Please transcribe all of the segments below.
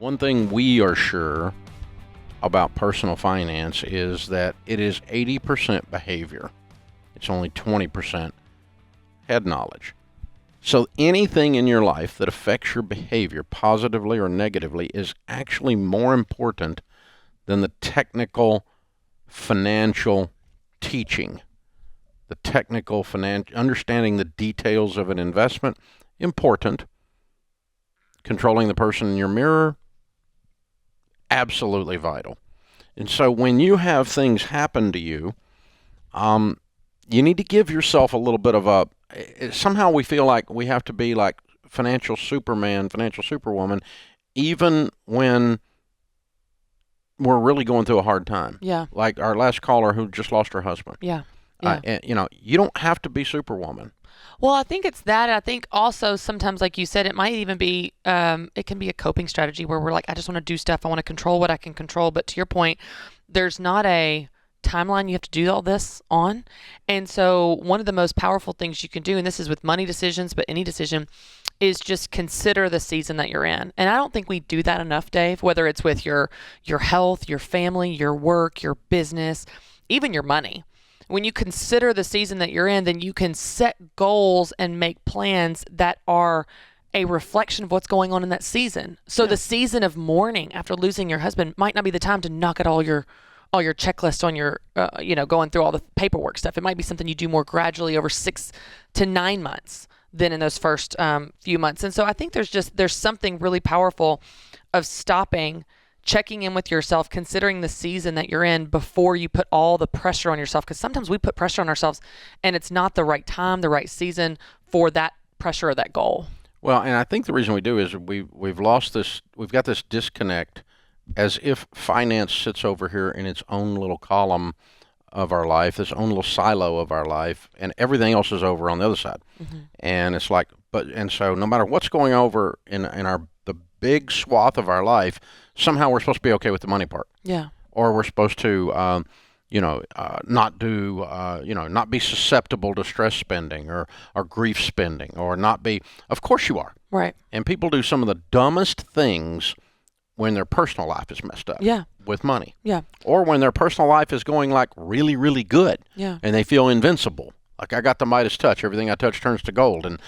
One thing we are sure about personal finance is that it is 80% behavior. It's only 20% head knowledge. So anything in your life that affects your behavior positively or negatively is actually more important than the technical financial teaching. The technical understanding the details of an investment, important. Controlling the person in your mirror, absolutely vital. And so when you have things happen to you, you need to give yourself a little bit of somehow we feel like we have to be like financial superman, financial superwoman, even when we're really going through a hard time. Yeah. Like our last caller who just lost her husband. Yeah. Yeah. And, you don't have to be superwoman. Well, I think it's that. I think also sometimes, like you said, it might even be, it can be a coping strategy where we're like, I just want to do stuff. I want to control what I can control. But to your point, there's not a timeline you have to do all this on. And so one of the most powerful things you can do, and this is with money decisions, but any decision, is just consider the season that you're in. And I don't think we do that enough, Dave, whether it's with your health, your family, your work, your business, even your money. When you consider the season that you're in, then you can set goals and make plans that are a reflection of what's going on in that season. So the season of mourning after losing your husband might not be the time to knock out all your checklist on your, going through all the paperwork stuff. It might be something you do more gradually over 6 to 9 months than in those first few months. And so I think there's something really powerful of stopping, checking in with yourself, considering the season that you're in before you put all the pressure on yourself. Because sometimes we put pressure on ourselves and it's not the right time, the right season for that pressure or that goal. Well, and I think the reason we do is we've got this disconnect as if finance sits over here in its own little column of our life, this own little silo of our life, and everything else is over on the other side. Mm-hmm. And it's like, and so no matter what's going over in the big swath of our life, somehow we're supposed to be okay with the money part. Yeah. Or we're supposed to, not be susceptible to stress spending or grief spending, or not be. Of course you are. Right. And people do some of the dumbest things when their personal life is messed up. Yeah. With money. Yeah. Or when their personal life is going like really, really good. Yeah. And they feel invincible. Like, I got the Midas touch. Everything I touch turns to gold. And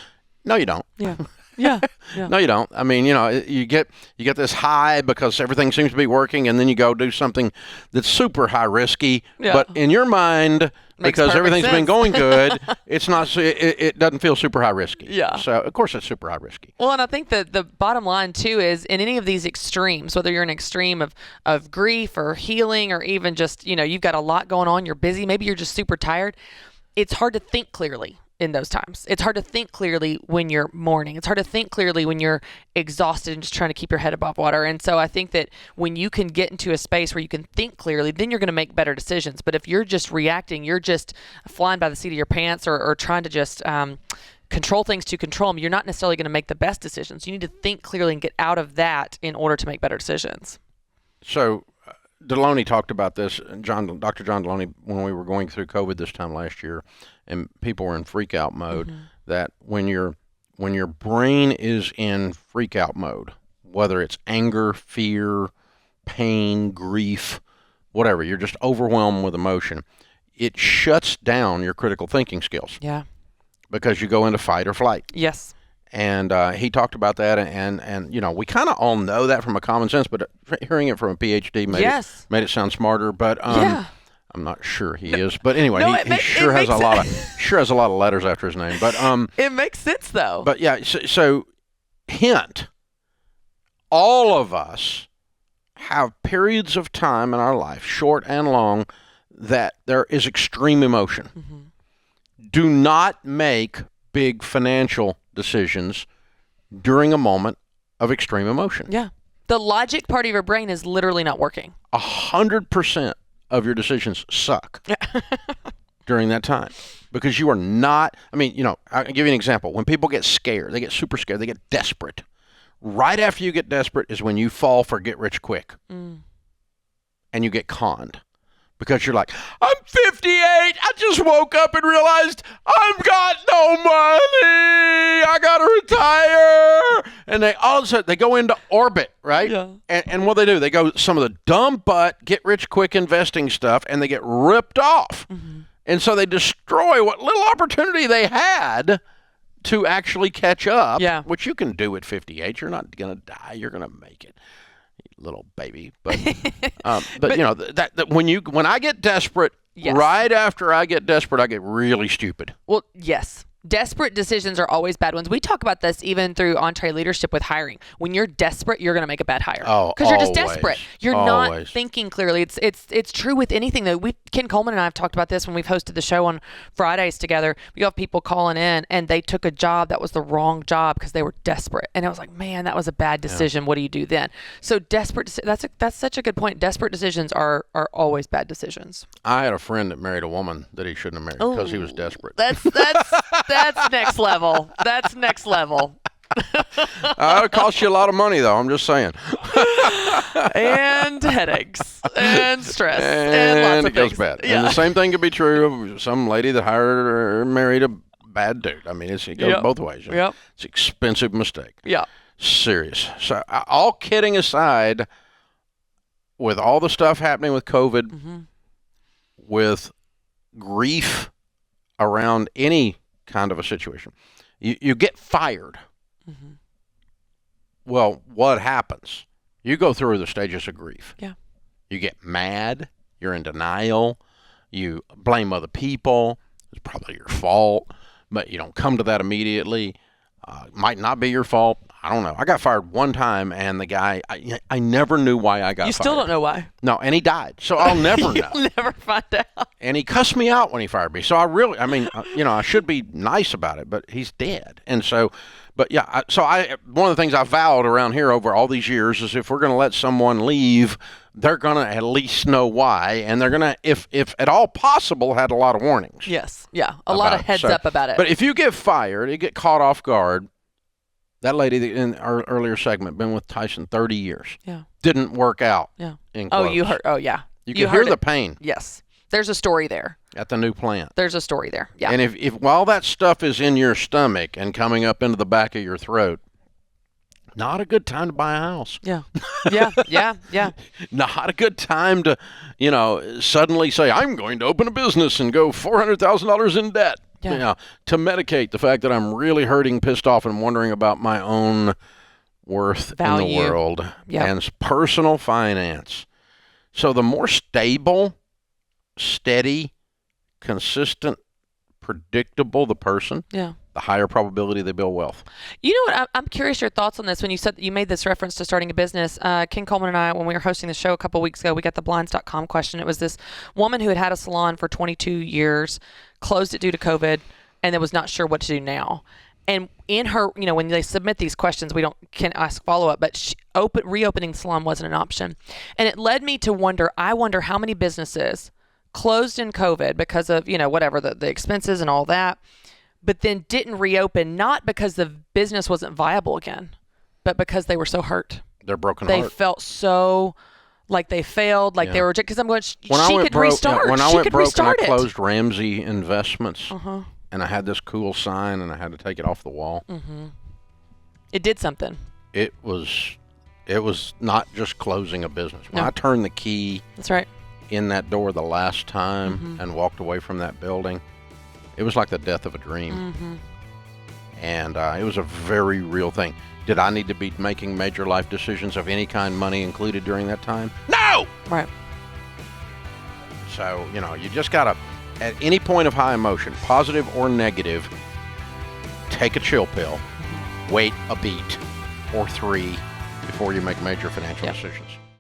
no, you don't. Yeah. Yeah. Yeah. No, you don't. I mean, you get this high because everything seems to be working, and then you go do something that's super high risky. Yeah. But in your mind, because everything's been going good, it's not. It doesn't feel super high risky. Yeah. So of course it's super high risky. Well, and I think that the bottom line too is in any of these extremes, whether you're in an extreme of grief or healing, or even just you've got a lot going on, you're busy, maybe you're just super tired. It's hard to think clearly in those times. It's hard to think clearly when you're mourning. It's hard to think clearly when you're exhausted and just trying to keep your head above water. And so I think that when you can get into a space where you can think clearly, then you're going to make better decisions. But if you're just reacting, you're just flying by the seat of your pants, or trying to just control things to control them, you're not necessarily going to make the best decisions. You need to think clearly and get out of that in order to make better decisions. So Deloney talked about this, Dr. John Deloney, when we were going through COVID this time last year, and people were in freak out mode, mm-hmm. that when your brain is in freak out mode, whether it's anger, fear, pain, grief, whatever, you're just overwhelmed with emotion, it shuts down your critical thinking skills. Yeah. Because you go into fight or flight. Yes. And he talked about that, and we kind of all know that from a common sense, but hearing it from a PhD made it sound smarter. But I'm not sure he is. But anyway, he sure has a lot of letters after his name. But it makes sense though. But yeah, so hint, all of us have periods of time in our life, short and long, that there is extreme emotion. Mm-hmm. Do not make big financial decisions during a moment of extreme emotion. Yeah. The logic part of your brain is literally not working. 100% of your decisions suck during that time, because you are not, I'll give you an example. When people get scared, they get super scared, they get desperate. Right after you get desperate is when you fall for get rich quick. And you get conned. Because you're like, I'm 58. I just woke up and realized I've got no money. I got to retire. And they all of a sudden they go into orbit, right? Yeah. And what they do, they go some of the dumb butt, get rich quick investing stuff, and they get ripped off. Mm-hmm. And so they destroy what little opportunity they had to actually catch up, which you can do at 58. You're not going to die. You're going to make it, little baby. But but you know that when I get desperate, right after I get desperate, I get really stupid. Well, yes. Desperate decisions are always bad ones. We talk about this even through Entree Leadership with hiring. When you're desperate, you're going to make a bad hire. Oh, because you're just desperate. You're always. Not thinking clearly. It's true with anything though. Ken Coleman and I have talked about this when we've hosted the show on Fridays together. We have people calling in and they took a job that was the wrong job because they were desperate. And I was like, man, that was a bad decision. What do you do then? So desperate. That's such a good point. Desperate decisions are always bad decisions. I had a friend that married a woman that he shouldn't have married because he was desperate. That's next level. That's next level. It costs you a lot of money, though. I'm just saying. And headaches. And stress. And lots of it goes things. bad. Yeah. And the same thing could be true of some lady that hired or married a bad dude. I mean, it goes both ways. Yep. It's an expensive mistake. Yeah. Serious. So all kidding aside, with all the stuff happening with COVID, with grief around any kind of a situation, you get fired. Well, what happens? You go through the stages of grief. Yeah. You get mad. You're in denial. You blame other people. It's probably your fault, but you don't come to that immediately. It might not be your fault. I don't know. I got fired one time, and the guy, I never knew why I got fired. You still don't know why? No, and he died, so I'll never know. You'll never find out. And he cussed me out when he fired me. So I should be nice about it, but he's dead. And so, but yeah, one of the things I vowed around here over all these years is if we're going to let someone leave, they're going to at least know why, and they're going to, if at all possible, had a lot of warnings. Yes, yeah, a lot of heads up about it. But if you get fired, you get caught off guard. That lady in our earlier segment, been with Tyson 30 years. Yeah. Didn't work out. Yeah. In clothes. Oh, you heard. Oh, yeah. You can hear the pain. Yes. There's a story there. At the new plant. There's a story there. Yeah. And if while that stuff is in your stomach and coming up into the back of your throat, not a good time to buy a house. Yeah. Yeah. Yeah. Yeah. Not a good time to, suddenly say, I'm going to open a business and go $400,000 in debt. Yeah. To medicate the fact that I'm really hurting, pissed off, and wondering about my own worth Value. in the world. Yep. And personal finance. So the more stable, steady, consistent, predictable the person, the higher probability they build wealth. You know what? I'm curious your thoughts on this. When you said that you made this reference to starting a business, Ken Coleman and I, when we were hosting the show a couple weeks ago, we got the blinds.com question. It was this woman who had a salon for 22 years, closed it due to COVID, and then was not sure what to do now. And in her, when they submit these questions, can't ask follow-up, but reopening the salon wasn't an option. And it led me to wonder, how many businesses closed in COVID because of, whatever, the expenses and all that, but then didn't reopen, not because the business wasn't viable again, but because they were so hurt. They're broken They heart. felt so like they failed, like they were, because I'm going, she could broke, restart. When I she went could broke restart and I it. closed Ramsey Investments, Uh-huh. and I had this cool sign, and I had to take it off the wall. Mm-hmm. It did something. It was not just closing a business. When No. I turned the key That's right. in that door the last time and walked away from that building, it was like the death of a dream. Mm-hmm. And it was a very real thing. Did I need to be making major life decisions of any kind, money included, during that time? No! Right. So, you just got to, at any point of high emotion, positive or negative, take a chill pill, wait a beat or 3 before you make major financial decisions.